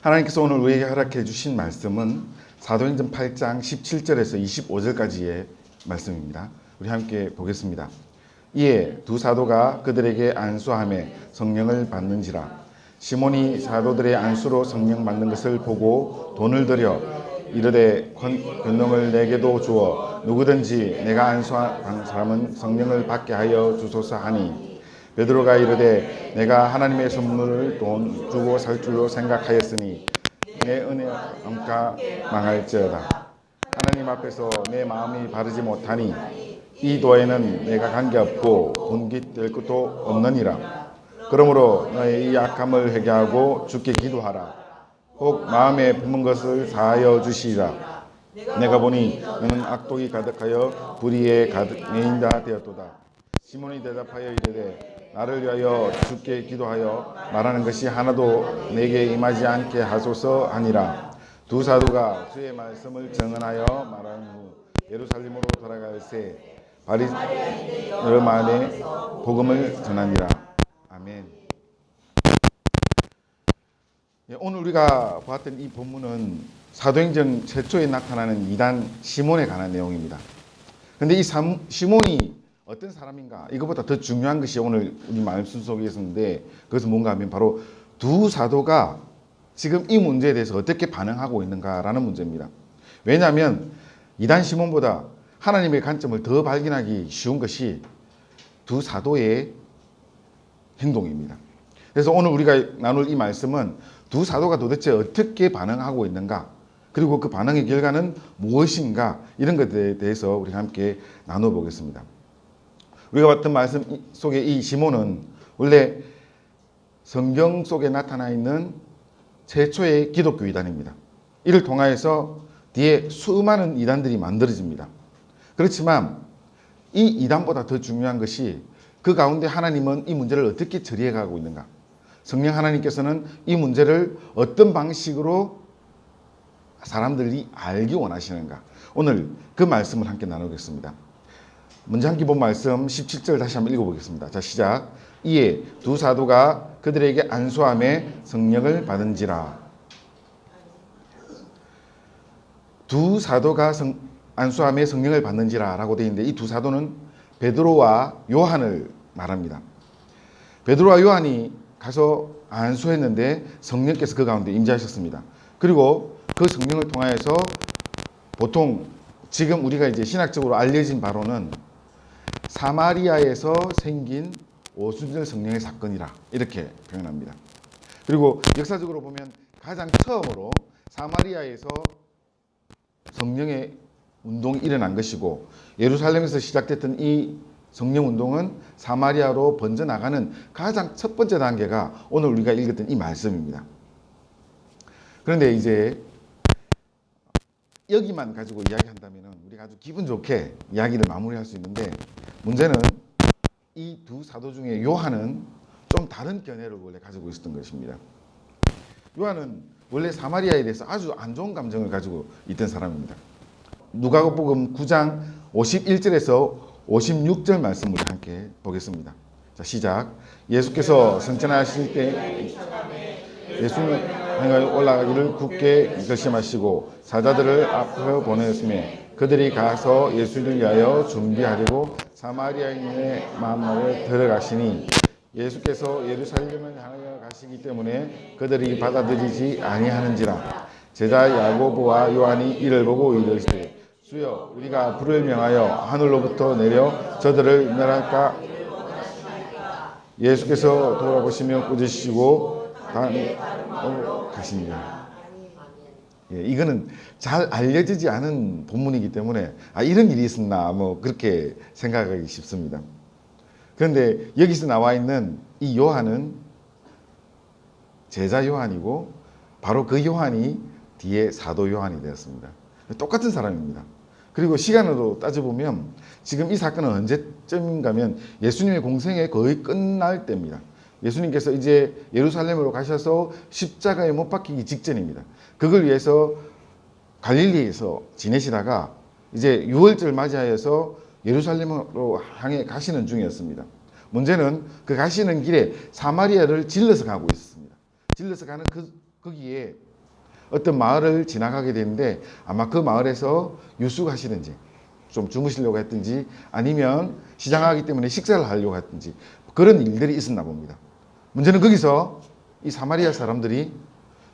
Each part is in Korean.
하나님께서 오늘 우리에게 허락해 주신 말씀은 사도행전 8장 17절에서 25절까지의 말씀입니다. 우리 함께 보겠습니다. 이에 두 사도가 그들에게 안수하며 성령을 받는지라. 시몬이 사도들의 안수로 성령 받는 것을 보고 돈을 들여 이르되 권능을 내게도 주어 누구든지 내가 안수한 사람은 성령을 받게 하여 주소서 하니, 베드로가 이르되 내가 하나님의 선물을 돈 주고 살 줄로 생각하였으니 내 은혜 엄까 망할지어다. 하나님 앞에서 내 마음이 바르지 못하니 이 도에는 내가 관계없고 분깃될 것도 없느니라. 그러므로 너의 이 악함을 회개하고 주께 기도하라. 혹 마음에 품은 것을 사하여 주시리라. 내가 보니 너는 악독이 가득하여 불의에 메인다 되었도다. 시몬이 대답하여 이르되 나를 위하여 주께 기도하여 말하는 것이 하나도 내게 임하지 않게 하소서 하니라. 두 사도가 주의 말씀을 정언하여 말한 후 예루살렘으로 돌아갈새 바리새인만에 복음을 전하니라. 아멘. 오늘 우리가 봤던 이 본문은 사도행전 최초에 나타나는 이단 시몬에 관한 내용입니다. 그런데 이 시몬이 어떤 사람인가, 이것보다 더 중요한 것이 오늘 우리 말씀 속에 있었는데, 그것은 뭔가 하면 바로 두 사도가 지금 이 문제에 대해서 어떻게 반응하고 있는가라는 문제입니다. 왜냐하면 이단 시몬보다 하나님의 관점을 더 발견하기 쉬운 것이 두 사도의 행동입니다. 그래서 오늘 우리가 나눌 이 말씀은 두 사도가 도대체 어떻게 반응하고 있는가, 그리고 그 반응의 결과는 무엇인가, 이런 것에 대해서 우리가 함께 나눠보겠습니다. 우리가 봤던 말씀 속에 이 시몬은 원래 성경 속에 나타나 있는 최초의 기독교 이단입니다. 이를 통하여서 뒤에 수많은 이단들이 만들어집니다. 그렇지만 이 이단보다 더 중요한 것이 그 가운데 하나님은 이 문제를 어떻게 처리해 가고 있는가, 성령 하나님께서는 이 문제를 어떤 방식으로 사람들이 알기 원하시는가, 오늘 그 말씀을 함께 나누겠습니다. 먼저 함께 본 말씀 17절 다시 한번 읽어보겠습니다. 자, 시작. 이에 두 사도가 그들에게 안수하며 성령을 받은지라. 두 사도가 안수하며 성령을 받는지라 라고 되어 있는데, 이 두 사도는 베드로와 요한을 말합니다. 베드로와 요한이 가서 안수했는데 성령께서 그 가운데 임재하셨습니다. 그리고 그 성령을 통하여서 보통 지금 우리가 이제 신학적으로 알려진 바로는 사마리아에서 생긴 오순절 성령의 사건이라 이렇게 표현합니다. 그리고 역사적으로 보면 가장 처음으로 사마리아에서 성령의 운동이 일어난 것이고, 예루살렘에서 시작됐던 이 성령 운동은 사마리아로 번져나가는 가장 첫 번째 단계가 오늘 우리가 읽었던 이 말씀입니다. 그런데 이제 여기만 가지고 이야기한다면 우리가 아주 기분 좋게 이야기를 마무리할 수 있는데, 문제는 이 두 사도 중에 요한은 좀 다른 견해를 원래 가지고 있었던 것입니다. 요한은 원래 사마리아에 대해서 아주 안 좋은 감정을 가지고 있던 사람입니다. 누가복음 9장 51절에서 56절 말씀을 함께 보겠습니다. 자, 시작. 예수께서 승천하실 때 예수는 올라가기를 굳게 결심하시고 사자들을 앞으로 보내었으며 그들이 가서 예수를 위하여 준비하려고 사마리아인의 마음에 들어가시니, 예수께서 예루살렘을 향하여 가시기 때문에 그들이 받아들이지 아니하는지라. 제자 야고보와 요한이 이를 보고 이르시되 주여, 우리가 불을 명하여 하늘로부터 내려 저들을 멸할까? 예수께서 돌아보시며 꾸짖으시고 가시니라. 이거는 잘 알려지지 않은 본문이기 때문에 이런 일이 있었나 그렇게 생각하기 쉽습니다. 그런데 여기서 나와 있는 이 요한은 제자 요한이고, 바로 그 요한이 뒤에 사도 요한이 되었습니다. 똑같은 사람입니다. 그리고 시간으로 따져보면 지금 이 사건은 언제쯤인가면 예수님의 공생에 거의 끝날 때입니다. 예수님께서 이제 예루살렘으로 가셔서 십자가에 못 박히기 직전입니다. 그걸 위해서 갈릴리에서 지내시다가 이제 유월절 맞이하여서 예루살렘으로 향해 가시는 중이었습니다. 문제는 그 가시는 길에 사마리아를 질러서 가고 있었습니다. 질러서 가는 거기에 어떤 마을을 지나가게 되는데 아마 그 마을에서 유숙하시든지 좀 주무시려고 했든지 아니면 시장하기 때문에 식사를 하려고 했든지 그런 일들이 있었나 봅니다. 문제는 거기서 이 사마리아 사람들이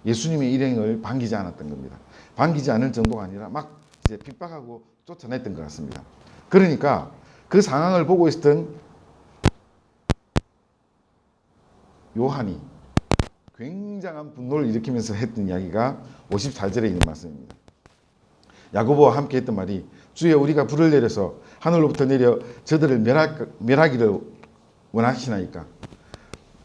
예수님의 일행을 반기지 않았던 겁니다. 반기지 않을 정도가 아니라 막 이제 핍박하고 쫓아냈던 것 같습니다. 그러니까 그 상황을 보고 있었던 요한이 굉장한 분노를 일으키면서 했던 이야기가 54절에 있는 말씀입니다. 야고보와 함께 했던 말이 주여 우리가 불을 내려서 하늘로부터 내려 저들을 멸하기를 원하시나이까.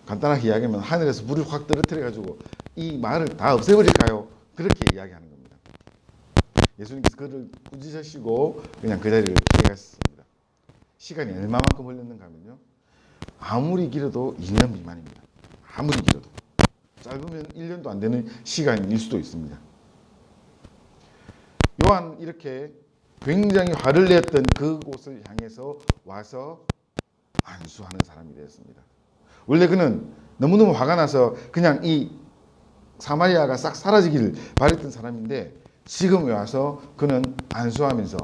간단하게 이야기하면 하늘에서 불을 확 떨어뜨려 가지고 이 마을을 다 없애버릴까요? 그렇게 이야기하는 겁니다. 예수님께서 그를 꾸짖으시고 그냥 그 자리를 피해갔습니다. 시간이 얼마만큼 흘렀는가 하면요, 아무리 길어도 2년 미만입니다. 아무리 길어도 짧으면 1년도 안 되는 시간일 수도 있습니다. 요한 이렇게 굉장히 화를 냈던 그곳을 향해서 와서 안수하는 사람이 되었습니다. 원래 그는 너무너무 화가 나서 그냥 이 사마리아가 싹 사라지기를 바랬던 사람인데 지금 와서 그는 안수하면서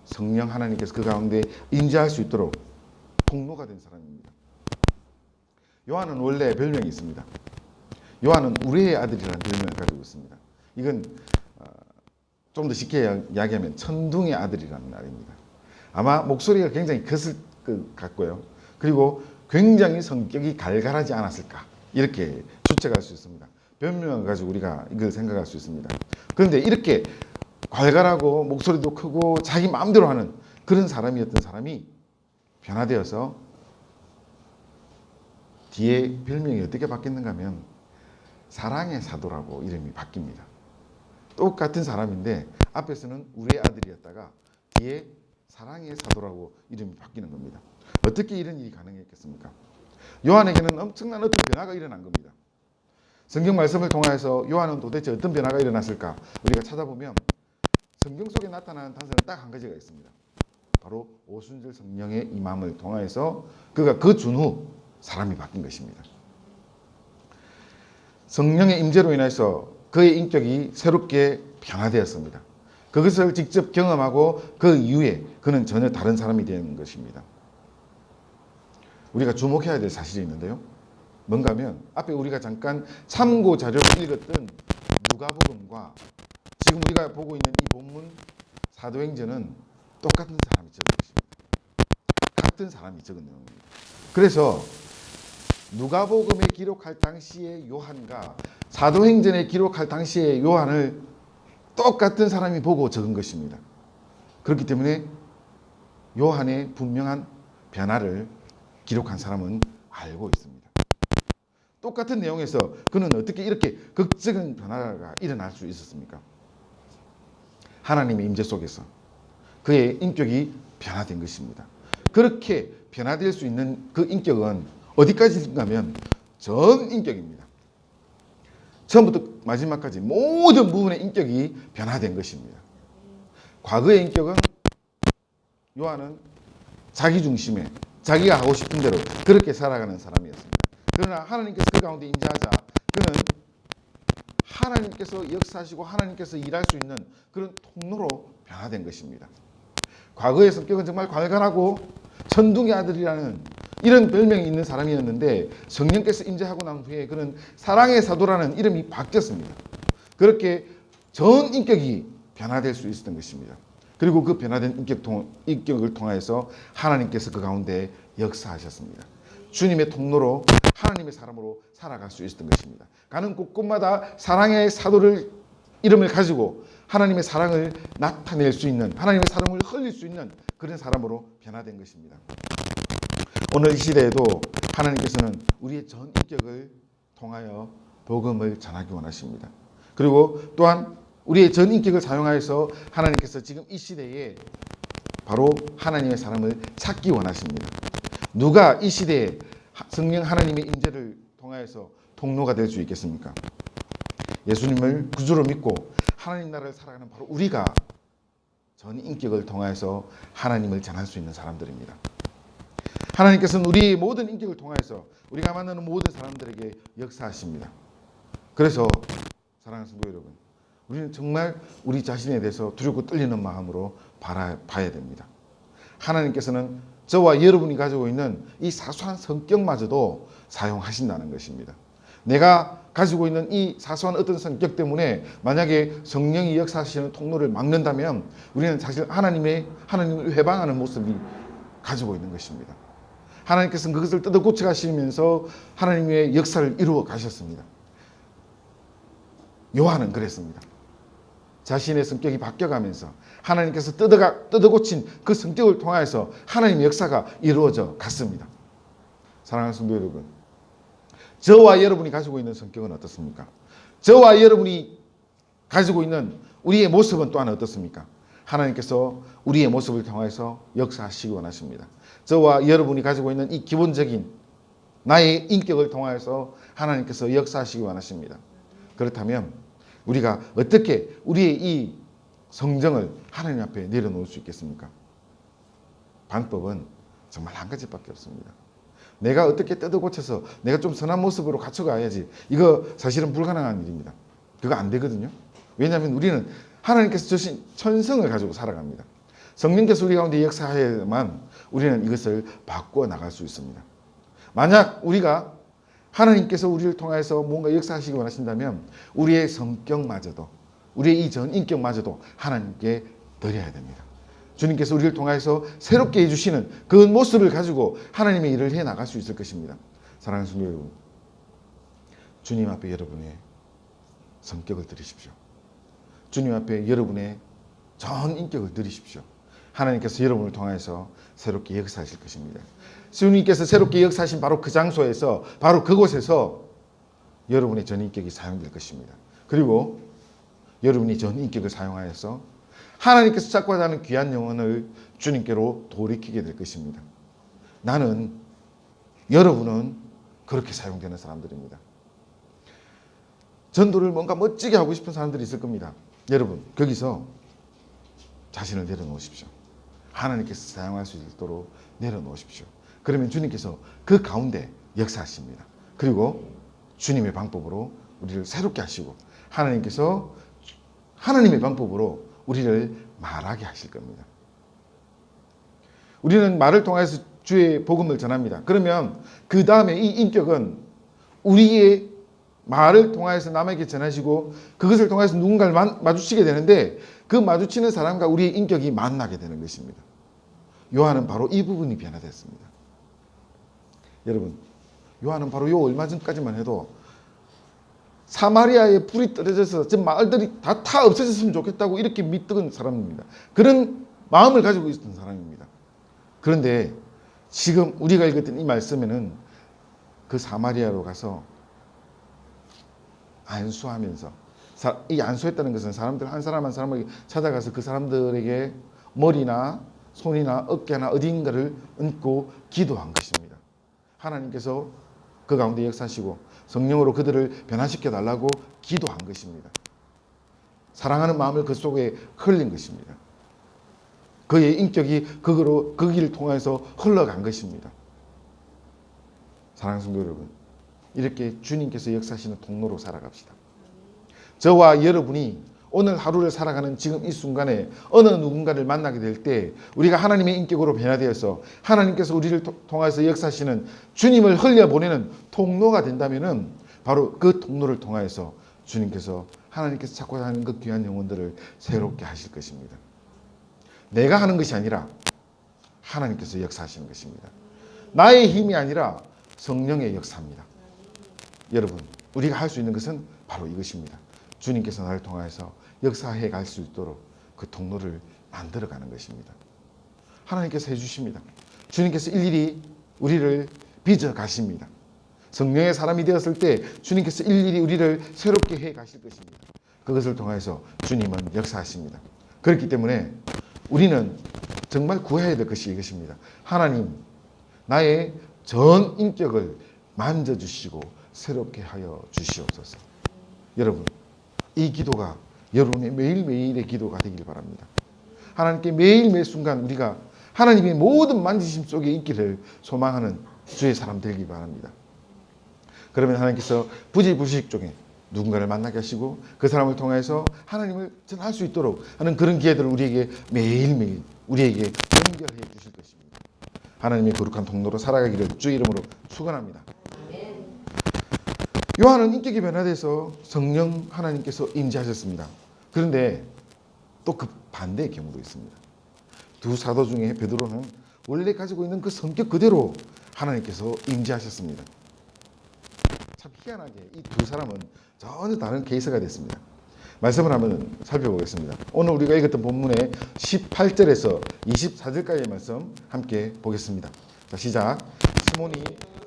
성령 하나님께서 그 가운데 임재할 수 있도록 통로가 된 사람입니다. 요한은 원래 별명이 있습니다. 요한은 우리의 아들이라는 별명을 가지고 있습니다. 이건 좀 더 쉽게 이야기하면 천둥의 아들이라는 말입니다. 아마 목소리가 굉장히 컸을 것 같고요. 그리고 굉장히 성격이 갈갈하지 않았을까 이렇게 추측할 수 있습니다. 변명을 가지고 우리가 이걸 생각할 수 있습니다. 그런데 이렇게 갈갈하고 목소리도 크고 자기 마음대로 하는 그런 사람이었던 사람이 변화되어서 뒤에 별명이 어떻게 바뀌는가 하면 사랑의 사도라고 이름이 바뀝니다. 똑같은 사람인데 앞에서는 우리의 아들이었다가 뒤에 사랑의 사도라고 이름이 바뀌는 겁니다. 어떻게 이런 일이 가능했겠습니까? 요한에게는 엄청난 어떤 변화가 일어난 겁니다. 성경 말씀을 통해서 요한은 도대체 어떤 변화가 일어났을까? 우리가 찾아보면 성경 속에 나타나는 단서는 딱 한 가지가 있습니다. 바로 오순절 성령의 임함을 통해서 그가 그 전후 사람이 바뀐 것입니다. 성령의 임재로 인해서 그의 인격이 새롭게 변화되었습니다. 그것을 직접 경험하고 그 이후에 그는 전혀 다른 사람이 되는 것입니다. 우리가 주목해야 될 사실이 있는데요. 뭔가 하면 앞에 우리가 잠깐 참고 자료를 읽었던 누가복음과 지금 우리가 보고 있는 이 본문 사도행전은 똑같은 사람이 적은 것입니다. 같은 사람이 적은 내용입니다. 그래서 누가복음에 기록할 당시의 요한과 사도행전에 기록할 당시의 요한을 똑같은 사람이 보고 적은 것입니다. 그렇기 때문에 요한의 분명한 변화를 기록한 사람은 알고 있습니다. 똑같은 내용에서 그는 어떻게 이렇게 극적인 변화가 일어날 수 있었습니까? 하나님의 임재 속에서 그의 인격이 변화된 것입니다. 그렇게 변화될 수 있는 그 인격은 어디까지인가 하면 전 인격입니다. 처음부터 마지막까지 모든 부분의 인격이 변화된 것입니다. 과거의 인격은 요한은 자기 중심에 자기가 하고 싶은 대로 그렇게 살아가는 사람이었습니다. 그러나 하나님께서 그 가운데 임재하자 그는 하나님께서 역사하시고 하나님께서 일할 수 있는 그런 통로로 변화된 것입니다. 과거의 성격은 정말 괄괄하고 천둥의 아들이라는 이런 별명이 있는 사람이었는데 성령께서 임재하고 난 후에 그는 사랑의 사도라는 이름이 바뀌었습니다. 그렇게 전 인격이 변화될 수 있었던 것입니다. 그리고 그 변화된 인격을 통해서 하나님께서 그 가운데 역사하셨습니다. 주님의 통로로 하나님의 사람으로 살아갈 수 있었던 것입니다. 가는 곳곳마다 사랑의 사도를 이름을 가지고 하나님의 사랑을 나타낼 수 있는 하나님의 사랑을 흘릴 수 있는 그런 사람으로 변화된 것입니다. 오늘 이 시대에도 하나님께서는 우리의 전 인격을 통하여 복음을 전하기 원하십니다. 그리고 또한 우리의 전 인격을 사용하여서 하나님께서 지금 이 시대에 바로 하나님의 사람을 찾기 원하십니다. 누가 이 시대에 성령 하나님의 임재를 통하여서 통로가 될 수 있겠습니까? 예수님을 구주로 믿고 하나님 나라를 살아가는 바로 우리가 전 인격을 통하여서 하나님을 전할 수 있는 사람들입니다. 하나님께서는 우리의 모든 인격을 통해서 우리가 만나는 모든 사람들에게 역사하십니다. 그래서 사랑하는 성도 여러분, 우리는 정말 우리 자신에 대해서 두렵고 떨리는 마음으로 봐야 됩니다. 하나님께서는 저와 여러분이 가지고 있는 이 사소한 성격마저도 사용하신다는 것입니다. 내가 가지고 있는 이 사소한 어떤 성격 때문에 만약에 성령이 역사하시는 통로를 막는다면 우리는 사실 하나님을 회방하는 모습이 가지고 있는 것입니다. 하나님께서는 그것을 뜯어 고쳐 가시면서 하나님의 역사를 이루어 가셨습니다. 요한은 그랬습니다. 자신의 성격이 바뀌어가면서 하나님께서 뜯어 고친 그 성격을 통해서 하나님의 역사가 이루어져 갔습니다. 사랑하는 성도 여러분, 저와 여러분이 가지고 있는 성격은 어떻습니까? 저와 여러분이 가지고 있는 우리의 모습은 또한 어떻습니까? 하나님께서 우리의 모습을 통해서 역사하시기 원하십니다. 저와 여러분이 가지고 있는 이 기본적인 나의 인격을 통해서 하나님께서 역사하시기 원하십니다. 그렇다면 우리가 어떻게 우리의 이 성정을 하나님 앞에 내려놓을 수 있겠습니까? 방법은 정말 한 가지밖에 없습니다. 내가 어떻게 뜯어 고쳐서 내가 좀 선한 모습으로 갖춰가야지. 이거 사실은 불가능한 일입니다. 그거 안 되거든요. 왜냐하면 우리는 하나님께서 주신 천성을 가지고 살아갑니다. 성령께서 우리 가운데 역사해야만 우리는 이것을 바꾸어 나갈 수 있습니다. 만약 우리가 하나님께서 우리를 통해서 뭔가 역사하시기 원하신다면 우리의 성격마저도, 우리의 이 전 인격마저도 하나님께 드려야 됩니다. 주님께서 우리를 통해서 새롭게 해주시는 그 모습을 가지고 하나님의 일을 해 나갈 수 있을 것입니다. 사랑하는 성도 여러분, 주님 앞에 여러분의 성격을 드리십시오. 주님 앞에 여러분의 전 인격을 드리십시오. 하나님께서 여러분을 통해서 새롭게 역사하실 것입니다. 주님께서 새롭게 역사하신 바로 그 장소에서, 바로 그곳에서 여러분의 전 인격이 사용될 것입니다. 그리고 여러분이 전 인격을 사용하여서 하나님께서 찾고자 하는 귀한 영혼을 주님께로 돌이키게 될 것입니다. 나는, 여러분은 그렇게 사용되는 사람들입니다. 전도를 뭔가 멋지게 하고 싶은 사람들이 있을 겁니다. 여러분, 거기서 자신을 내려놓으십시오. 하나님께서 사용할 수 있도록 내려놓으십시오. 그러면 주님께서 그 가운데 역사하십니다. 그리고 주님의 방법으로 우리를 새롭게 하시고 하나님께서 하나님의 방법으로 우리를 말하게 하실 겁니다. 우리는 말을 통해서 주의 복음을 전합니다. 그러면 그 다음에 이 인격은 우리의 말을 통해서 남에게 전하시고 그것을 통해서 누군가를 마주치게 되는데 그 마주치는 사람과 우리의 인격이 만나게 되는 것입니다. 요한은 바로 이 부분이 변화됐습니다. 여러분, 요한은 바로 요 얼마 전까지만 해도 사마리아에 불이 떨어져서 저 마을들이 다 없어졌으면 좋겠다고 이렇게 믿던 사람입니다. 그런 마음을 가지고 있었던 사람입니다. 그런데 지금 우리가 읽었던 이 말씀에는 그 사마리아로 가서 안수하면서, 이 안수했다는 것은 사람들 한 사람 한 사람에게 찾아가서 그 사람들에게 머리나 손이나 어깨나 어딘가를 얹고 기도한 것입니다. 하나님께서 그 가운데 역사하시고 성령으로 그들을 변화시켜 달라고 기도한 것입니다. 사랑하는 마음을 그 속에 흘린 것입니다. 그의 인격이 그 길을 통해서 흘러간 것입니다. 사랑하는 성도 여러분, 이렇게 주님께서 역사하시는 통로로 살아갑시다. 저와 여러분이 오늘 하루를 살아가는 지금 이 순간에 어느 누군가를 만나게 될 때 우리가 하나님의 인격으로 변화되어서 하나님께서 우리를 통해서 역사하시는 주님을 흘려보내는 통로가 된다면 바로 그 통로를 통하여서 주님께서 하나님께서 찾고자 하는 그 귀한 영혼들을 새롭게 하실 것입니다. 내가 하는 것이 아니라 하나님께서 역사하시는 것입니다. 나의 힘이 아니라 성령의 역사입니다. 여러분, 우리가 할 수 있는 것은 바로 이것입니다. 주님께서 나를 통해서 역사해 갈 수 있도록 그 통로를 만들어가는 것입니다. 하나님께서 해주십니다. 주님께서 일일이 우리를 빚어 가십니다. 성령의 사람이 되었을 때 주님께서 일일이 우리를 새롭게 해 가실 것입니다. 그것을 통해서 주님은 역사하십니다. 그렇기 때문에 우리는 정말 구해야 될 것이 이것입니다. 하나님, 나의 전 인격을 만져주시고 새롭게 하여 주시옵소서. 여러분, 이 기도가 여러분의 매일매일의 기도가 되길 바랍니다. 하나님께 매일 순간 우리가 하나님의 모든 만지심 속에 있기를 소망하는 주의 사람 되길 바랍니다. 그러면 하나님께서 부지불식 중에 누군가를 만나게 하시고 그 사람을 통해서 하나님을 전할 수 있도록 하는 그런 기회들을 우리에게 매일매일 우리에게 연결해 주실 것입니다. 하나님의 거룩한 통로로 살아가기를 주의 이름으로 축원합니다. 요한은 인격이 변화돼서 성령 하나님께서 임재하셨습니다. 그런데 또 그 반대의 경우도 있습니다. 두 사도 중에 베드로는 원래 가지고 있는 그 성격 그대로 하나님께서 임재하셨습니다. 참 희한하게 이 두 사람은 전혀 다른 케이스가 됐습니다. 말씀을 한번 살펴보겠습니다. 오늘 우리가 읽었던 본문의 18절에서 24절까지의 말씀 함께 보겠습니다. 자, 시작. 시몬이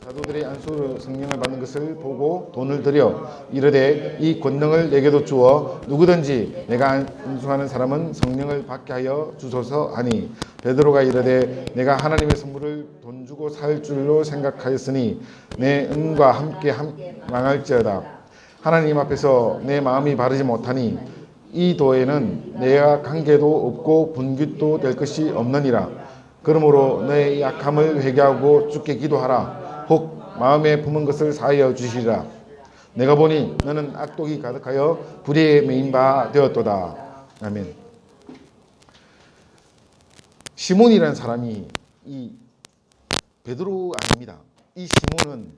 사도들의 안수로 성령을 받는 것을 보고 돈을 들여 이르되 이 권능을 내게도 주어 누구든지 내가 안수하는 사람은 성령을 받게 하여 주소서 하니 베드로가 이르되 내가 하나님의 선물을 돈 주고 살 줄로 생각하였으니 내 은과 함께 망할지어다. 하나님 앞에서 내 마음이 바르지 못하니 이 도에는 내가 관계도 없고 분깃도 될 것이 없느니라. 그러므로 내 약함을 회개하고 주께 기도하라. 혹 마음에 품은 것을 사하여 주시리라. 내가 보니 너는 악독이 가득하여 불의에 매인 바 되었도다. 아멘. 시몬이라는 사람이 이 베드로 아닙니다. 이 시몬은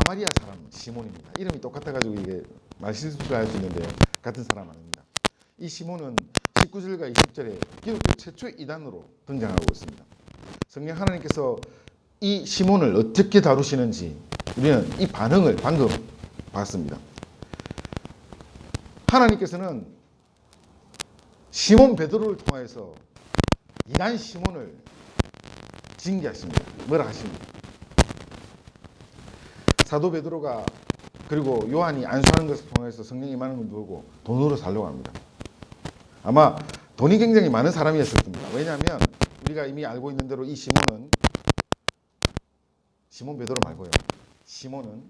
사마리아 사람 시몬입니다. 이름이 똑같아가지고 이게 말실수를 할 수 있는데 같은 사람 아닙니다. 이 시몬은 19절과 20절에 기독교 최초의 이단으로 등장하고 있습니다. 성령 하나님께서 이 시몬을 어떻게 다루시는지 우리는 이 반응을 방금 봤습니다. 하나님께서는 시몬 베드로를 통해서 이단 시몬을 징계하십니다. 뭐라 하십니까? 사도 베드로가 그리고 요한이 안수하는 것을 통해서 성령이 임하는 걸 보고 돈으로 살려고 합니다. 아마 돈이 굉장히 많은 사람이었을 겁니다. 왜냐하면 우리가 이미 알고 있는 대로 이 시몬은 시몬 베드로 말고요. 시몬은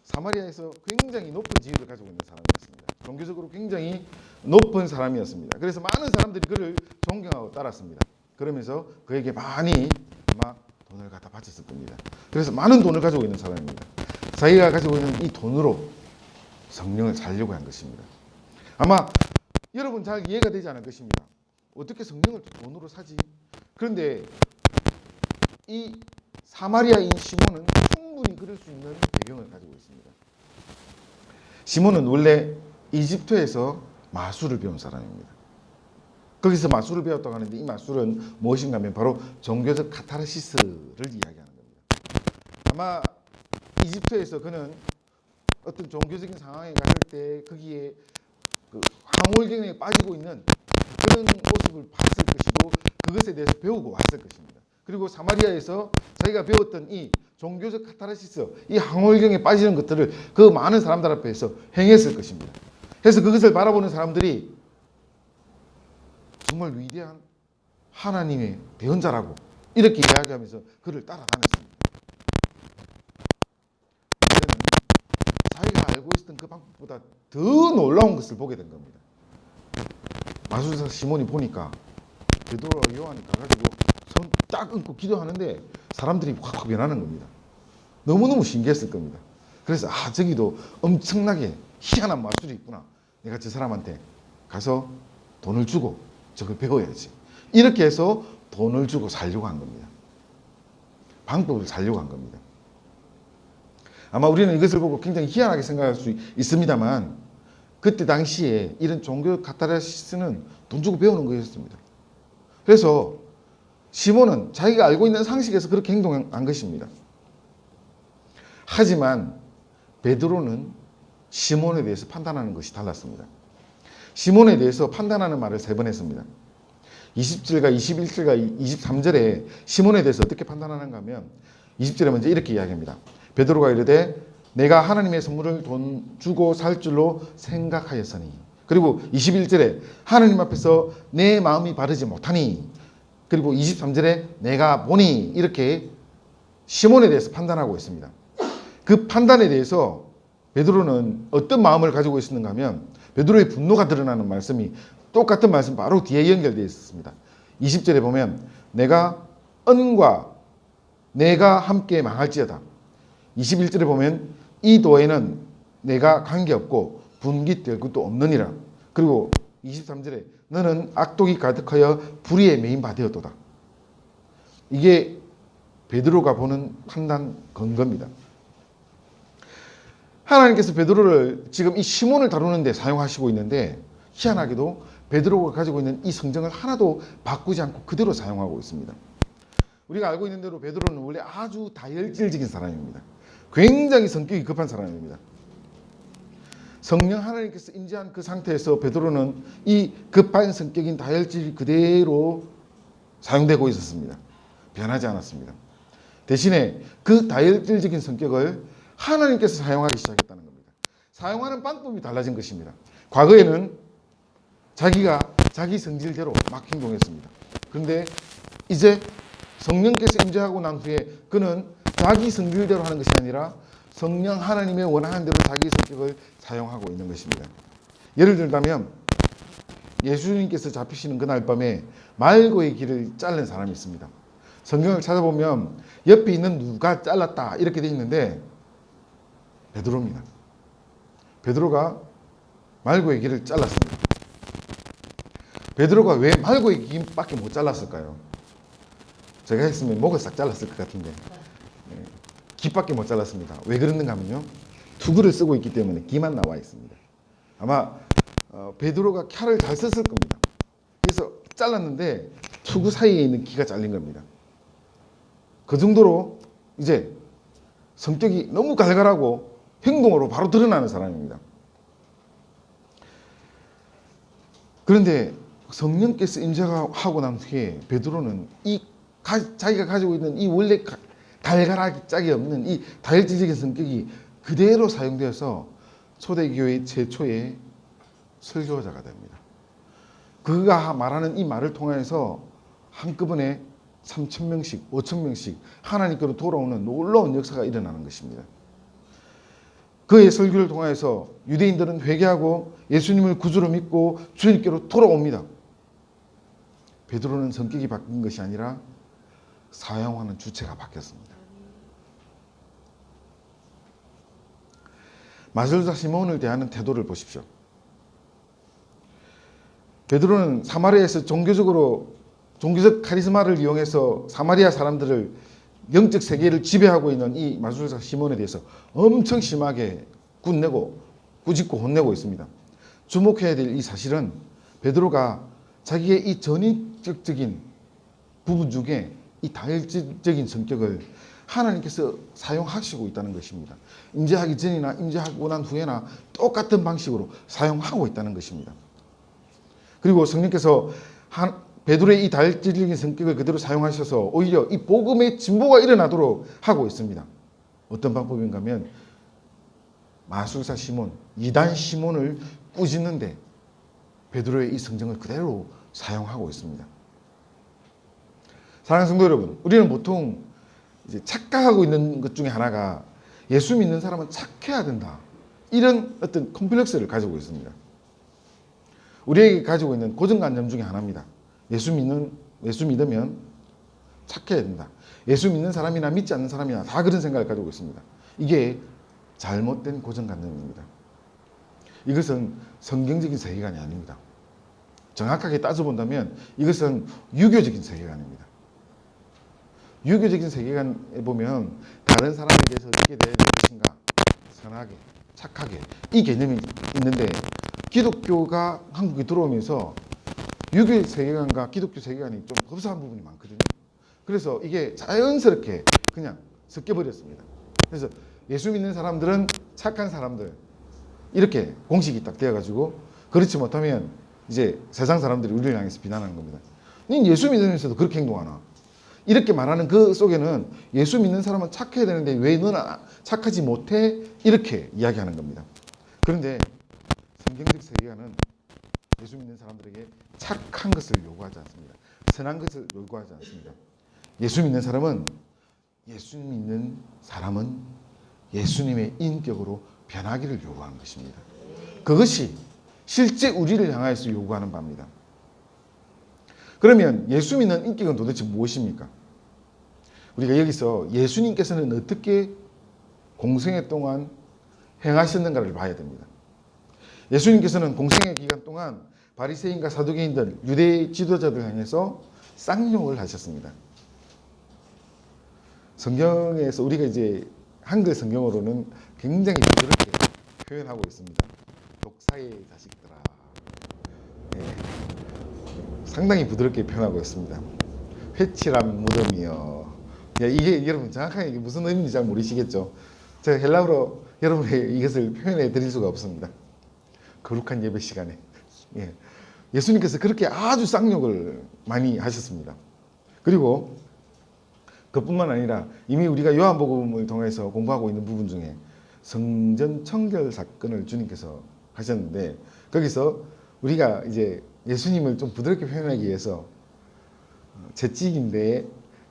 사마리아에서 굉장히 높은 지위를 가지고 있는 사람이었습니다. 종교적으로 굉장히 높은 사람이었습니다. 그래서 많은 사람들이 그를 존경하고 따랐습니다. 그러면서 그에게 많이 아마 돈을 갖다 바쳤을 겁니다. 그래서 많은 돈을 가지고 있는 사람입니다. 자기가 가지고 있는 이 돈으로 성령을 살려고 한 것입니다. 아마 여러분 잘 이해가 되지 않을 것입니다. 어떻게 성령을 돈으로 사지? 그런데 이 사마리아인 시몬은 충분히 그럴 수 있는 배경을 가지고 있습니다. 시몬은 원래 이집트에서 마술을 배운 사람입니다. 거기서 마술을 배웠다고 하는데 이 마술은 무엇인가 하면 바로 종교적 카타르시스를 이야기하는 겁니다. 아마 이집트에서 그는 어떤 종교적인 상황에 갔을 때 거기에 그 황홀경에 빠지고 있는 그런 모습을 봤을 것이고 그것에 대해서 배우고 왔을 것입니다. 그리고 사마리아에서 자기가 배웠던 이 종교적 카타르시스, 이 황홀경에 빠지는 것들을 그 많은 사람들 앞에서 행했을 것입니다. 그래서 그것을 바라보는 사람들이 정말 위대한 하나님의 대언자라고 이렇게 이야기하면서 그를 따라다녔습니다. 그는 자기가 알고 있었던 그 방법보다 더 놀라운 것을 보게 된 겁니다. 마술사 시몬이 보니까 베드로와 요한이 가가지고 손 딱 얹고 기도하는데 사람들이 확 변하는 겁니다. 너무너무 신기했을 겁니다. 그래서 저기도 엄청나게 희한한 마술이 있구나. 내가 저 사람한테 가서 돈을 주고 저걸 배워야지. 이렇게 해서 돈을 주고 살려고 한 겁니다. 방법을 살려고 한 겁니다. 아마 우리는 이것을 보고 굉장히 희한하게 생각할 수 있습니다만 그때 당시에 이런 종교 카타르시스는 돈 주고 배우는 거였습니다. 그래서 시몬은 자기가 알고 있는 상식에서 그렇게 행동한 것입니다. 하지만 베드로는 시몬에 대해서 판단하는 것이 달랐습니다. 시몬에 대해서 판단하는 말을 3번 했습니다. 20절과 21절과 23절에 시몬에 대해서 어떻게 판단하는가 하면 20절에 먼저 이렇게 이야기합니다. 베드로가 이르되 내가 하나님의 선물을 돈 주고 살 줄로 생각하였으니. 그리고 21절에 하나님 앞에서 내 마음이 바르지 못하니. 그리고 23절에 내가 보니. 이렇게 시몬에 대해서 판단하고 있습니다. 그 판단에 대해서 베드로는 어떤 마음을 가지고 있었는가 하면 베드로의 분노가 드러나는 말씀이 똑같은 말씀 바로 뒤에 연결되어 있습니다. 20절에 보면 내가 은과 내가 함께 망할지어다. 21절에 보면 이 도에는 내가 관계없고 분깃될 것도 없느니라. 그리고 23절에 너는 악독이 가득하여 불의에 메인 바 되었도다. 이게 베드로가 보는 판단 근거입니다. 하나님께서 베드로를 지금 이 시몬을 다루는데 사용하시고 있는데 희한하게도 베드로가 가지고 있는 이 성정을 하나도 바꾸지 않고 그대로 사용하고 있습니다. 우리가 알고 있는 대로 베드로는 원래 아주 다혈질적인 사람입니다. 굉장히 성격이 급한 사람입니다. 성령 하나님께서 임재한 그 상태에서 베드로는 이 급한 성격인 다혈질이 그대로 사용되고 있었습니다. 변하지 않았습니다. 대신에 그 다혈질적인 성격을 하나님께서 사용하기 시작했다는 겁니다. 사용하는 방법이 달라진 것입니다. 과거에는 자기가 자기 성질대로 막 행동했습니다. 그런데 이제 성령께서 임재하고 난 후에 그는 자기 성질대로 하는 것이 아니라 성령 하나님의 원하는 대로 자기 성격을 사용하고 있는 것입니다. 예를 들자면 예수님께서 잡히시는 그날 밤에 말고의 길을 자른 사람이 있습니다. 성경을 찾아보면 옆에 있는 누가 잘랐다 이렇게 돼 있는데 베드로입니다. 베드로가 말고의 길을 잘랐습니다. 베드로가 왜 말고의 길밖에 못 잘랐을까요? 제가 했으면 목을 싹 잘랐을 것 같은데 귀밖에 못 잘랐습니다. 왜 그러는가 하면요, 투구를 쓰고 있기 때문에 귀만 나와 있습니다. 아마 베드로가 칼을 잘 썼을 겁니다. 그래서 잘랐는데 투구 사이에 있는 귀가 잘린 겁니다. 그 정도로 이제 성격이 너무 갈갈하고 행동으로 바로 드러나는 사람입니다. 그런데 성령께서 임재하고 난 후에 베드로는 자기가 가지고 있는 이 원래 갈갈하기 짝이 없는 이 다혈질적인 성격이 그대로 사용되어서 초대교회 최초의 설교자가 됩니다. 그가 말하는 이 말을 통해서 한꺼번에 3,000명씩, 5,000명씩 하나님께로 돌아오는 놀라운 역사가 일어나는 것입니다. 그의 설교를 통해서 유대인들은 회개하고 예수님을 구주로 믿고 주님께로 돌아옵니다. 베드로는 성격이 바뀐 것이 아니라 사용하는 주체가 바뀌었습니다. 마술사 시몬을 대하는 태도를 보십시오. 베드로는 사마리아에서 종교적 카리스마를 이용해서 사마리아 사람들을 영적 세계를 지배하고 있는 이 마술사 시몬에 대해서 엄청 심하게 꾸짖고 혼내고 있습니다. 주목해야 될 이 사실은 베드로가 자기의 이 전인격적인 부분 중에 이 다혈질적인 성격을 하나님께서 사용하시고 있다는 것입니다. 임재하기 전이나 임재하고 난 후에나 똑같은 방식으로 사용하고 있다는 것입니다. 그리고 성령께서 베드로의 이 다혈질적인 성격을 그대로 사용하셔서 오히려 이 복음의 진보가 일어나도록 하고 있습니다. 어떤 방법인가 하면 마술사 시몬, 이단 시몬을 꾸짖는데 베드로의 이 성정을 그대로 사용하고 있습니다. 사랑하는 성도 여러분, 우리는 보통 이제 착각하고 있는 것 중에 하나가 예수 믿는 사람은 착해야 된다, 이런 어떤 컴플렉스를 가지고 있습니다. 우리에게 가지고 있는 고정관념 중에 하나입니다. 예수 믿으면 착해야 된다. 예수 믿는 사람이나 믿지 않는 사람이나 다 그런 생각을 가지고 있습니다. 이게 잘못된 고정관념입니다. 이것은 성경적인 세계관이 아닙니다. 정확하게 따져본다면 이것은 유교적인 세계관입니다. 유교적인 세계관에 보면 다른 사람에 대해서 어떻게 대해야 될 것인가, 선하게, 착하게, 이 개념이 있는데 기독교가 한국에 들어오면서 유교 세계관과 기독교 세계관이 좀 흡사한 부분이 많거든요. 그래서 이게 자연스럽게 그냥 섞여버렸습니다. 그래서 예수 믿는 사람들은 착한 사람들, 이렇게 공식이 딱 되어가지고 그렇지 못하면 이제 세상 사람들이 우리를 향해서 비난하는 겁니다. 넌 예수 믿으면서도 그렇게 행동하나? 이렇게 말하는 그 속에는 예수 믿는 사람은 착해야 되는데 왜 너는 착하지 못해? 이렇게 이야기하는 겁니다. 그런데 성경적 세계관은 예수 믿는 사람들에게 착한 것을 요구하지 않습니다. 선한 것을 요구하지 않습니다. 예수 믿는 사람은 예수님의 인격으로 변하기를 요구하는 것입니다. 그것이 실제 우리를 향하여서 요구하는 바입니다. 그러면 예수 믿는 인격은 도대체 무엇입니까? 우리가 여기서 예수님께서는 어떻게 공생애 동안 행하셨는가를 봐야 됩니다. 예수님께서는 공생의 기간 동안 바리새인과 사두개인들, 유대 지도자들 향해서 쌍욕을 하셨습니다. 성경에서 우리가 이제 한글 성경으로는 굉장히 부드럽게 표현하고 있습니다. 독사의 자식들아. 네. 상당히 부드럽게 표현하고 있습니다. 회칠한 무덤이여. 이게 여러분 정확하게 이게 무슨 의미인지 잘 모르시겠죠? 제가 헬라어로 여러분에게 이것을 표현해 드릴 수가 없습니다. 거룩한 예배 시간에. 예. 예수님께서 그렇게 아주 쌍욕을 많이 하셨습니다. 그리고 그뿐만 아니라 이미 우리가 요한복음을 통해서 공부하고 있는 부분 중에 성전 청결 사건을 주님께서 하셨는데 거기서 우리가 이제 예수님을 좀 부드럽게 표현하기 위해서 채찍인데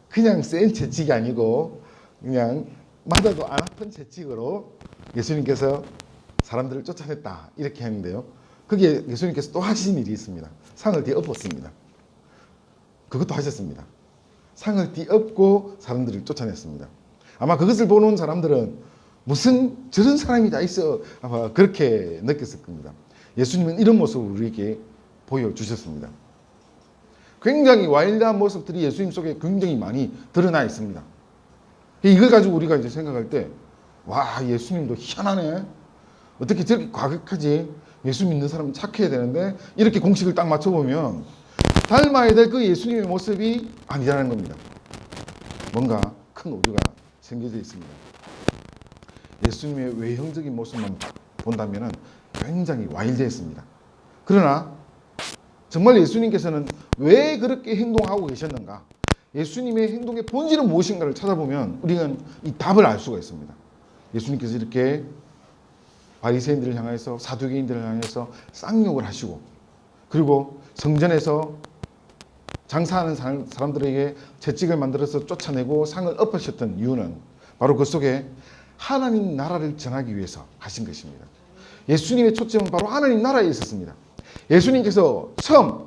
그냥 센 채찍이 아니고 그냥 맞아도 안 아픈 채찍으로 예수님께서 사람들을 쫓아냈다 이렇게 하는데요. 거기에 예수님께서 또 하신 일이 있습니다. 상을 뒤엎었습니다. 그것도 하셨습니다. 상을 뒤엎고 사람들을 쫓아냈습니다. 아마 그것을 보는 사람들은 무슨 저런 사람이 다 있어 아마 그렇게 느꼈을 겁니다. 예수님은 이런 모습을 우리에게 보여주셨습니다. 굉장히 와일드한 모습들이 예수님 속에 굉장히 많이 드러나 있습니다. 이걸 가지고 우리가 이제 생각할 때, 와, 예수님도 희한하네. 어떻게 저렇게 과격하지? 예수 믿는 사람은 착해야 되는데, 이렇게 공식을 딱 맞춰보면, 닮아야 될 그 예수님의 모습이 아니라는 겁니다. 뭔가 큰 오류가 생겨져 있습니다. 예수님의 외형적인 모습만 본다면 굉장히 와일드했습니다. 그러나, 정말 예수님께서는 왜 그렇게 행동하고 계셨는가? 예수님의 행동의 본질은 무엇인가를 찾아보면 우리는 이 답을 알 수가 있습니다. 예수님께서 이렇게 바리새인들을 향해서 사두개인들을 향해서 쌍욕을 하시고 그리고 성전에서 장사하는 사람들에게 채찍을 만들어서 쫓아내고 상을 엎으셨던 이유는 바로 그 속에 하나님 나라를 전하기 위해서 하신 것입니다. 예수님의 초점은 바로 하나님 나라에 있었습니다. 예수님께서 처음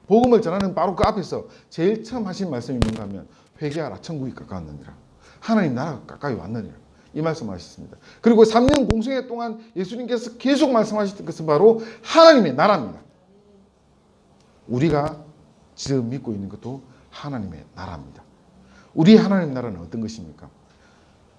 복음을 전하는 바로 그 앞에서 제일 처음 하신 말씀이 뭔가 하면 회개하라 천국이 가까웠느니라. 하나님 나라가 가까이 왔느니라. 이 말씀을 하셨습니다. 그리고 3년 공생애 동안 예수님께서 계속 말씀하셨던 것은 바로 하나님의 나라입니다. 우리가 지금 믿고 있는 것도 하나님의 나라입니다. 우리 하나님 나라는 어떤 것입니까?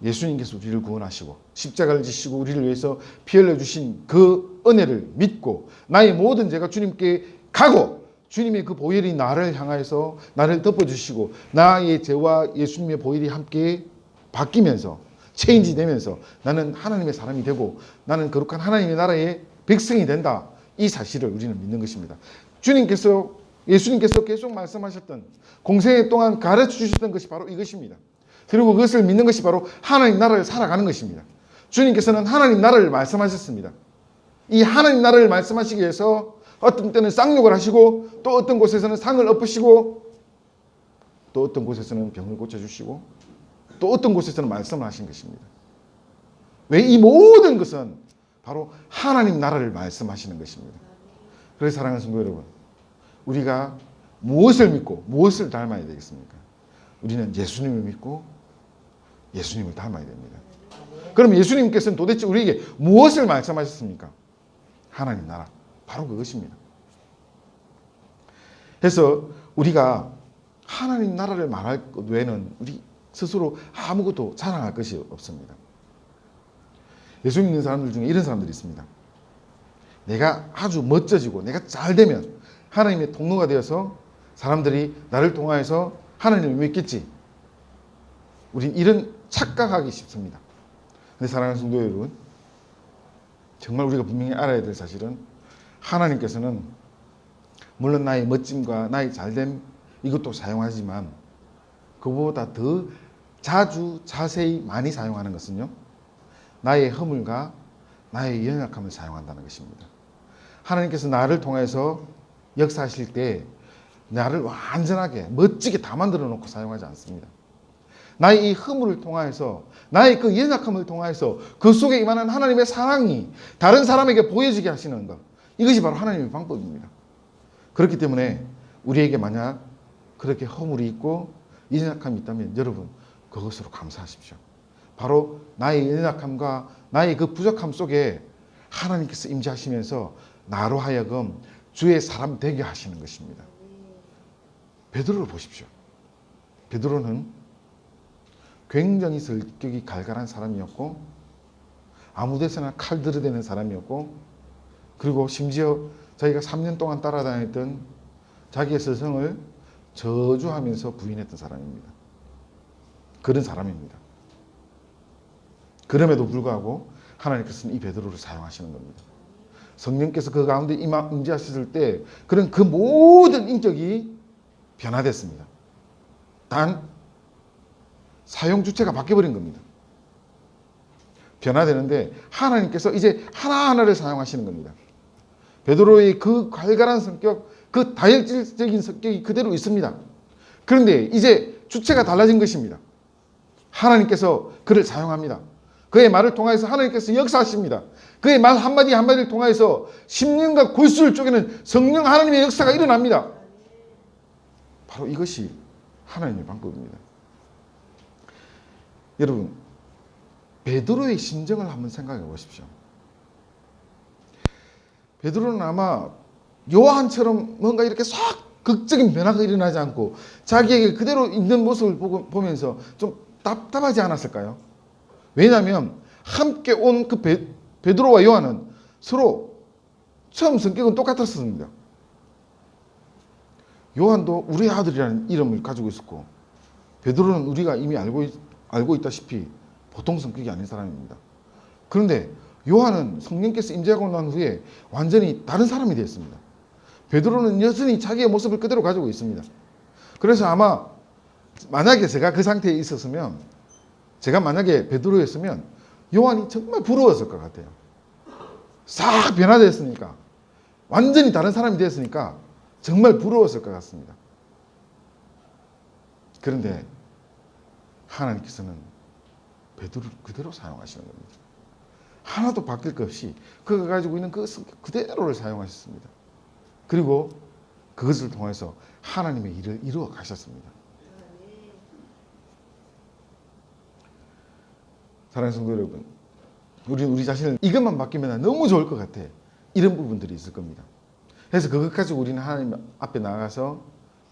예수님께서 우리를 구원하시고 십자가를 지시고 우리를 위해서 피 흘려주신 그 은혜를 믿고 나의 모든 죄가 주님께 가고 주님의 그 보혈이 나를 향하여서 나를 덮어주시고 나의 죄와 예수님의 보혈이 함께 바뀌면서 체인지 되면서 나는 하나님의 사람이 되고 나는 거룩한 하나님의 나라의 백성이 된다. 이 사실을 우리는 믿는 것입니다. 예수님께서 계속 말씀하셨던 공생애 동안 가르쳐 주셨던 것이 바로 이것입니다. 그리고 그것을 믿는 것이 바로 하나님 나라를 살아가는 것입니다. 주님께서는 하나님 나라를 말씀하셨습니다. 이 하나님 나라를 말씀하시기 위해서 어떤 때는 쌍욕을 하시고 또 어떤 곳에서는 상을 엎으시고 또 어떤 곳에서는 병을 고쳐주시고 또 어떤 곳에서는 말씀을 하신 것입니다. 왜 이 모든 것은 바로 하나님 나라를 말씀하시는 것입니다. 그래서 사랑하는 성도 여러분, 우리가 무엇을 믿고 무엇을 닮아야 되겠습니까? 우리는 예수님을 믿고 예수님을 닮아야 됩니다. 그럼 예수님께서는 도대체 우리에게 무엇을 말씀하셨습니까? 하나님 나라. 바로 그것입니다. 그래서 우리가 하나님 나라를 말할 것 외에는 우리 스스로 아무것도 자랑할 것이 없습니다. 예수 믿는 사람들 중에 이런 사람들이 있습니다. 내가 아주 멋져지고 내가 잘 되면 하나님의 통로가 되어서 사람들이 나를 통하여서 하나님을 믿겠지. 우린 이런 착각하기 쉽습니다. 근데 사랑하는 성도 여러분, 정말 우리가 분명히 알아야 될 사실은 하나님께서는 물론 나의 멋짐과 나의 잘됨 이것도 사용하지만 그보다 더 자주 자세히 많이 사용하는 것은요, 나의 허물과 나의 연약함을 사용한다는 것입니다. 하나님께서 나를 통해서 역사하실 때 나를 완전하게 멋지게 다 만들어 놓고 사용하지 않습니다. 나의 이 허물을 통하여서 나의 그 연약함을 통하여서 그 속에 임하는 하나님의 사랑이 다른 사람에게 보여지게 하시는 것, 이것이 바로 하나님의 방법입니다. 그렇기 때문에 우리에게 만약 그렇게 허물이 있고 연약함이 있다면 여러분 그것으로 감사하십시오. 바로 나의 연약함과 나의 그 부족함 속에 하나님께서 임재하시면서 나로 하여금 주의 사람 되게 하시는 것입니다. 베드로를 보십시오. 베드로는 굉장히 성격이 갈갈한 사람이었고 아무 데서나 칼 들이대는 사람이었고 그리고 심지어 자기가 3년 동안 따라다녔던 자기의 스승을 저주하면서 부인했던 사람입니다. 그런 사람입니다. 그럼에도 불구하고 하나님께서는 이 베드로를 사용하시는 겁니다. 성령께서 그 가운데 임재하셨을 때 그런 그 모든 인격이 변화됐습니다. 단 사용 주체가 바뀌어버린 겁니다. 변화되는데 하나님께서 이제 하나하나를 사용하시는 겁니다. 베드로의 그 갈갈한 성격, 그 다혈질적인 성격이 그대로 있습니다. 그런데 이제 주체가 달라진 것입니다. 하나님께서 그를 사용합니다. 그의 말을 통해서 하나님께서 역사하십니다. 그의 말 한마디 한마디를 통해서 심령과 골수를 쪼개는 성령 하나님의 역사가 일어납니다. 바로 이것이 하나님의 방법입니다. 여러분, 베드로의 심정을 한번 생각해 보십시오. 베드로는 아마 요한처럼 뭔가 이렇게 싹 극적인 변화가 일어나지 않고 자기에게 그대로 있는 모습을 보면서 좀 답답하지 않았을까요? 왜냐하면 함께 온 그 베드로와 요한은 서로 처음 성격은 똑같았습니다. 요한도 우리 아들이라는 이름을 가지고 있었고 베드로는 우리가 이미 알고 있다시피 보통 성격이 아닌 사람입니다. 그런데 요한은 성령께서 임재하고 난 후에 완전히 다른 사람이 되었습니다. 베드로는 여전히 자기의 모습을 그대로 가지고 있습니다. 그래서 아마 만약에 제가 그 상태에 있었으면 제가 만약에 베드로였으면 요한이 정말 부러웠을 것 같아요. 싹 변화됐으니까 완전히 다른 사람이 됐으니까 정말 부러웠을 것 같습니다. 그런데 하나님께서는 베드로를 그대로 사용하시는 겁니다. 하나도 바뀔 것 없이 그가 가지고 있는 그 성격 그대로를 사용하셨습니다. 그리고 그것을 통해서 하나님의 일을 이루어 가셨습니다. 사랑하는 성도 여러분, 우리 자신을 이것만 바뀌면 너무 좋을 것 같아. 이런 부분들이 있을 겁니다. 그래서 그것 가지고 우리는 하나님 앞에 나가서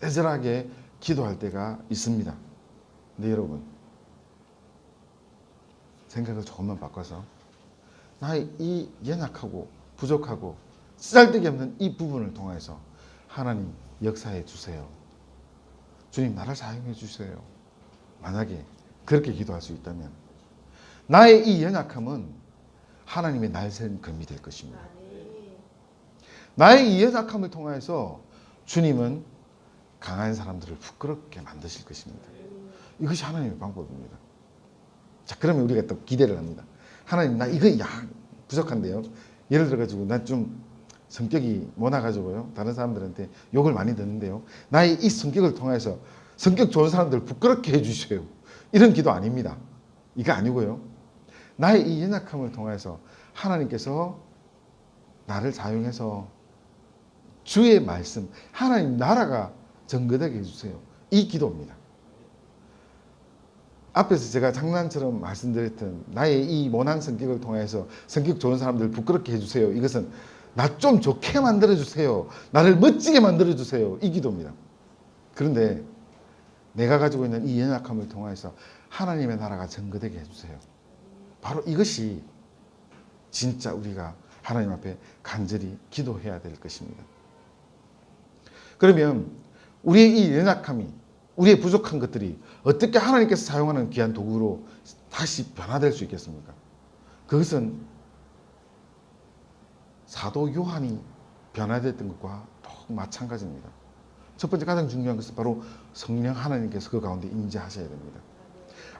애절하게 기도할 때가 있습니다. 근데 여러분, 생각을 조금만 바꿔서 나의 이 연약하고 부족하고 쓰잘데기 없는 이 부분을 통해서 하나님 역사해 주세요. 주님 나를 사용해 주세요. 만약에 그렇게 기도할 수 있다면 나의 이 연약함은 하나님의 날쌘 금이 될 것입니다. 나의 이 연약함을 통해서 주님은 강한 사람들을 부끄럽게 만드실 것입니다. 이것이 하나님의 방법입니다. 자, 그러면 우리가 또 기대를 합니다. 하나님, 나 이거 부족한데요. 예를 들어가지고 나 좀 성격이 모나가지고요. 다른 사람들한테 욕을 많이 듣는데요. 나의 이 성격을 통해서 성격 좋은 사람들을 부끄럽게 해주세요. 이런 기도 아닙니다. 이거 아니고요. 나의 이 연약함을 통해서 하나님께서 나를 사용해서 주의 말씀, 하나님 나라가 정거되게 해주세요. 이 기도입니다. 앞에서 제가 장난처럼 말씀드렸던 나의 이 모난 성격을 통해서 성격 좋은 사람들 부끄럽게 해주세요. 이것은 나 좀 좋게 만들어주세요. 나를 멋지게 만들어주세요. 이 기도입니다. 그런데 내가 가지고 있는 이 연약함을 통해서 하나님의 나라가 정거되게 해주세요. 바로 이것이 진짜 우리가 하나님 앞에 간절히 기도해야 될 것입니다. 그러면 우리의 이 연약함이, 우리의 부족한 것들이 어떻게 하나님께서 사용하는 귀한 도구로 다시 변화될 수 있겠습니까? 그것은 사도 요한이 변화됐던 것과 또 마찬가지입니다. 첫 번째 가장 중요한 것은 바로 성령 하나님께서 그 가운데 임재하셔야 됩니다.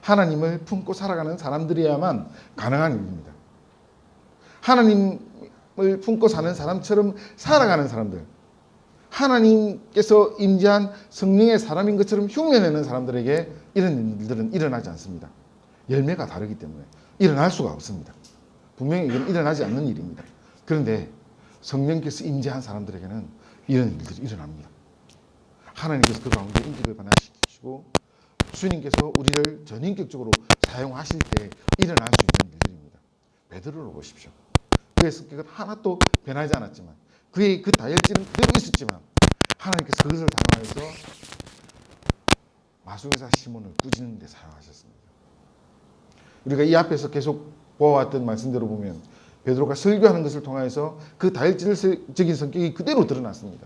하나님을 품고 살아가는 사람들이야만 가능한 일입니다. 하나님을 품고 사는 사람처럼 살아가는 사람들, 하나님께서 임재한 성령의 사람인 것처럼 흉내내는 사람들에게 이런 일들은 일어나지 않습니다. 열매가 다르기 때문에 일어날 수가 없습니다. 분명히 이건 일어나지 않는 일입니다. 그런데 성령께서 임재한 사람들에게는 이런 일들이 일어납니다. 하나님께서 그 가운데 인격을 변화시키시고 주님께서 우리를 전인격적으로 사용하실 때 일어날 수 있는 일들입니다. 베드로를 보십시오. 그의 성격은 하나도 변하지 않았지만 그의 그 다혈질은 그대로 있었지만 하나님께서 그것을 사용하여서 마술사 시몬을 꾸짖는 데 사용하셨습니다. 우리가 이 앞에서 계속 보아왔던 말씀대로 보면 베드로가 설교하는 것을 통해서 그 다혈질적인 성격이 그대로 드러났습니다.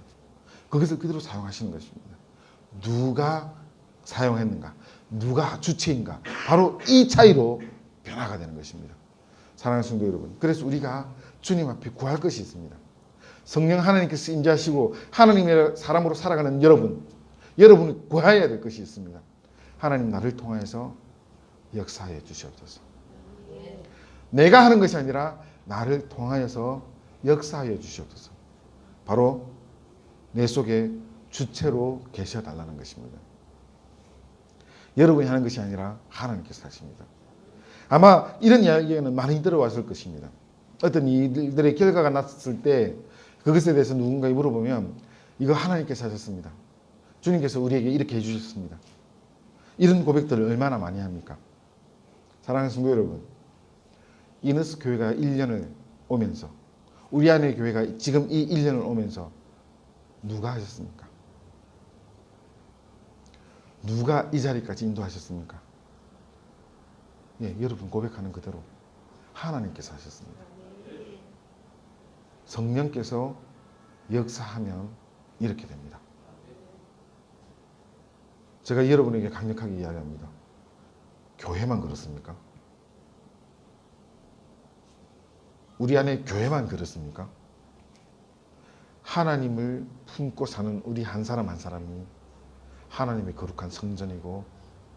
그것을 그대로 사용하시는 것입니다. 누가 사용했는가? 누가 주체인가? 바로 이 차이로 변화가 되는 것입니다. 사랑하는 성도 여러분, 그래서 우리가 주님 앞에 구할 것이 있습니다. 성령 하나님께서 임재하시고 하나님의 사람으로 살아가는 여러분이 구해야 될 것이 있습니다. 하나님 나를 통하여서 역사해 주시옵소서. 내가 하는 것이 아니라 나를 통하여서 역사하여 주시옵소서. 바로 내 속에 주체로 계셔달라는 것입니다. 여러분이 하는 것이 아니라 하나님께서 하십니다. 아마 이런 이야기는 많이 들어왔을 것입니다. 어떤 일들의 결과가 났을 때 그것에 대해서 누군가에 물어보면 이거 하나님께서 하셨습니다. 주님께서 우리에게 이렇게 해주셨습니다. 이런 고백들을 얼마나 많이 합니까? 사랑하는 성도 여러분, 이너스 교회가 1년을 오면서 우리 안의 교회가 지금 이 1년을 오면서 누가 하셨습니까? 누가 이 자리까지 인도하셨습니까? 예, 여러분 고백하는 그대로 하나님께서 하셨습니다. 성령께서 역사하면 이렇게 됩니다. 제가 여러분에게 강력하게 이야기합니다. 교회만 그렇습니까? 우리 안에 교회만 그렇습니까? 하나님을 품고 사는 우리 한 사람 한 사람이 하나님의 거룩한 성전이고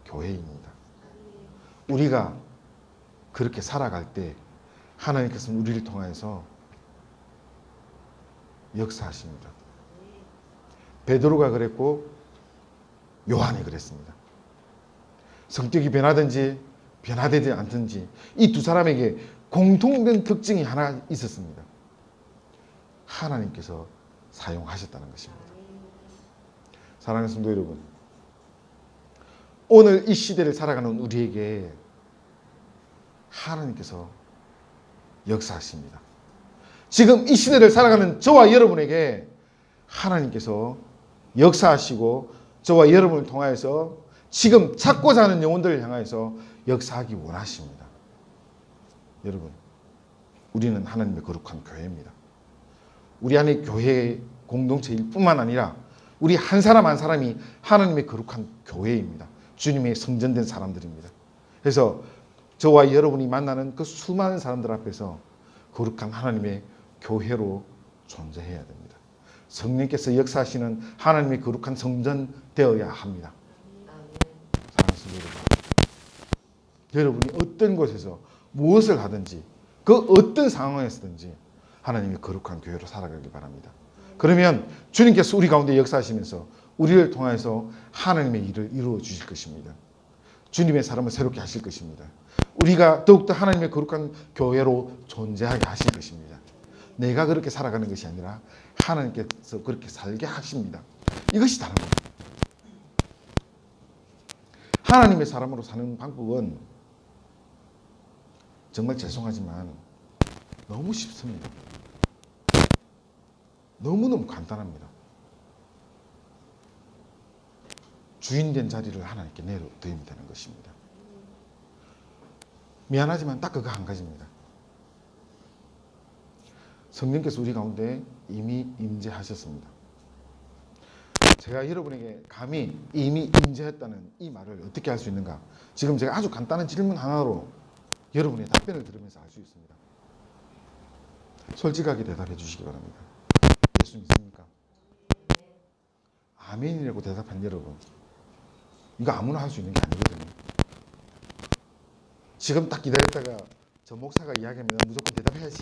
교회입니다. 우리가 그렇게 살아갈 때 하나님께서는 우리를 통해서 역사하십니다. 베드로가 그랬고 요한이 그랬습니다. 성격이 변하든지 변화되지 않든지 이 두 사람에게 공통된 특징이 하나 있었습니다. 하나님께서 사용하셨다는 것입니다. 사랑하는 성도 여러분, 오늘 이 시대를 살아가는 우리에게 하나님께서 역사하십니다. 지금 이 시대를 살아가는 저와 여러분에게 하나님께서 역사하시고 저와 여러분을 통하여서 지금 찾고자 하는 영혼들을 향하여서 역사하기 원하십니다. 여러분, 우리는 하나님의 거룩한 교회입니다. 우리 안에 교회의 공동체일 뿐만 아니라 우리 한 사람 한 사람이 하나님의 거룩한 교회입니다. 주님의 성전된 사람들입니다. 그래서 저와 여러분이 만나는 그 수많은 사람들 앞에서 거룩한 하나님의 교회로 존재해야 됩니다. 성령께서 역사하시는 하나님의 거룩한 성전 되어야 합니다. 사랑하는 여러분, 여러분이 어떤 곳에서 무엇을 하든지 그 어떤 상황에서든지 하나님의 거룩한 교회로 살아가길 바랍니다. 그러면 주님께서 우리 가운데 역사하시면서 우리를 통해서 하나님의 일을 이루어 주실 것입니다. 주님의 사람을 새롭게 하실 것입니다. 우리가 더욱더 하나님의 거룩한 교회로 존재하게 하실 것입니다. 내가 그렇게 살아가는 것이 아니라 하나님께서 그렇게 살게 하십니다. 이것이 다른 겁니다. 하나님의 사람으로 사는 방법은 정말 죄송하지만 너무 쉽습니다. 너무너무 간단합니다. 주인된 자리를 하나님께 내려드리면 되는 것입니다. 미안하지만 딱 그거 한 가지입니다. 성령께서 우리 가운데 이미 임재하셨습니다. 제가 여러분에게 감히 이미 임재했다는 이 말을 어떻게 할 수 있는가? 지금 제가 아주 간단한 질문 하나로 여러분의 답변을 들으면서 알 수 있습니다. 솔직하게 대답해 주시기 바랍니다. 예수 믿습니까? 아멘이라고 대답한 여러분, 이거 아무나 할 수 있는 게 아니거든요. 지금 딱 기다렸다가 저 목사가 이야기하면 무조건 대답해야지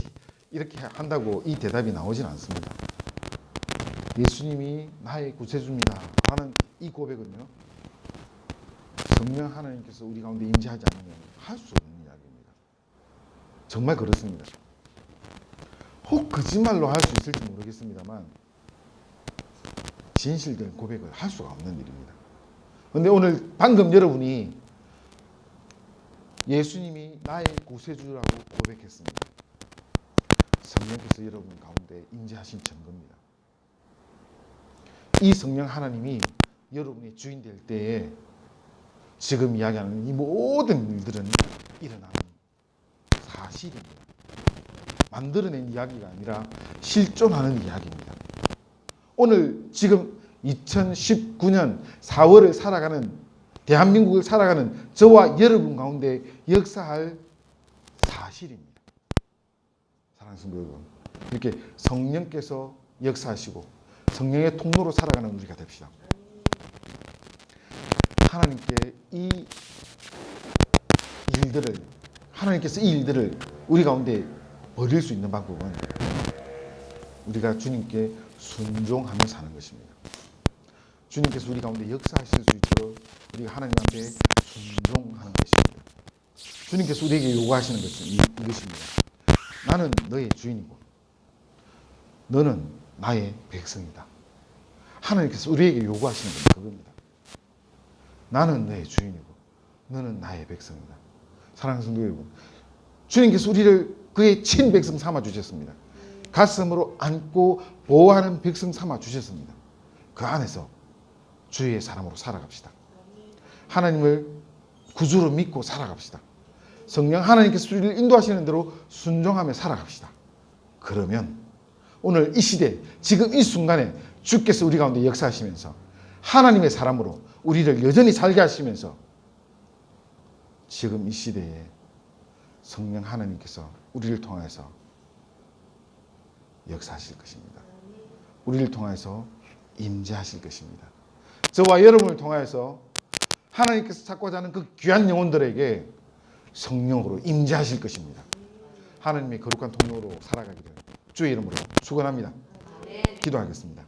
이렇게 한다고 이 대답이 나오진 않습니다. 예수님이 나의 구세주입니다 하는 이 고백은요, 성령 하나님께서 우리 가운데 임재하지 않으면 할 수 없는 이야기입니다. 정말 그렇습니다. 혹 거짓말로 할 수 있을지 모르겠습니다만 진실된 고백을 할 수가 없는 일입니다. 그런데 오늘 방금 여러분이 예수님이 나의 구세주라고 고백했습니다. 성령께서 여러분 가운데 임재하신 증거입니다. 이 성령 하나님이 여러분의 주인 될 때에 지금 이야기하는 이 모든 일들은 일어나는 사실입니다. 만들어낸 이야기가 아니라 실존하는 이야기입니다. 오늘 지금 2019년 4월을 살아가는 대한민국을 살아가는 저와 여러분 가운데 역사할 사실입니다. 사랑하는 성도 여러분, 이렇게 성령께서 역사하시고 성령의 통로로 살아가는 우리가 됩시다. 하나님께 하나님께서 이 일들을 우리 가운데 버릴 수 있는 방법은 우리가 주님께 순종하며 사는 것입니다. 주님께서 우리 가운데 역사하실 수 있도록 우리가 하나님 앞에 순종하는 것입니다. 주님께서 우리에게 요구하시는 것은 이것입니다. 나는 너의 주인이고 너는 나의 백성이다. 하나님께서 우리에게 요구하시는 것은 그겁니다. 나는 너의 주인이고 너는 나의 백성이다. 사랑하는 성도 여러분, 주님께서 우리를 그의 친백성 삼아 주셨습니다. 가슴으로 안고 보호하는 백성 삼아 주셨습니다. 그 안에서 주의 사람으로 살아갑시다. 하나님을 구주로 믿고 살아갑시다. 성령 하나님께서 우리를 인도하시는 대로 순종하며 살아갑시다. 그러면 오늘 이 시대, 지금 이 순간에 주께서 우리 가운데 역사하시면서 하나님의 사람으로 우리를 여전히 살게 하시면서 지금 이 시대에 성령 하나님께서 우리를 통해서 역사하실 것입니다. 우리를 통해서 임재하실 것입니다. 저와 여러분을 통해서 하나님께서 찾고자 하는 그 귀한 영혼들에게 성령으로 임재하실 것입니다. 하나님의 거룩한 통로로 살아가기를 주의 이름으로 축원합니다. 기도하겠습니다.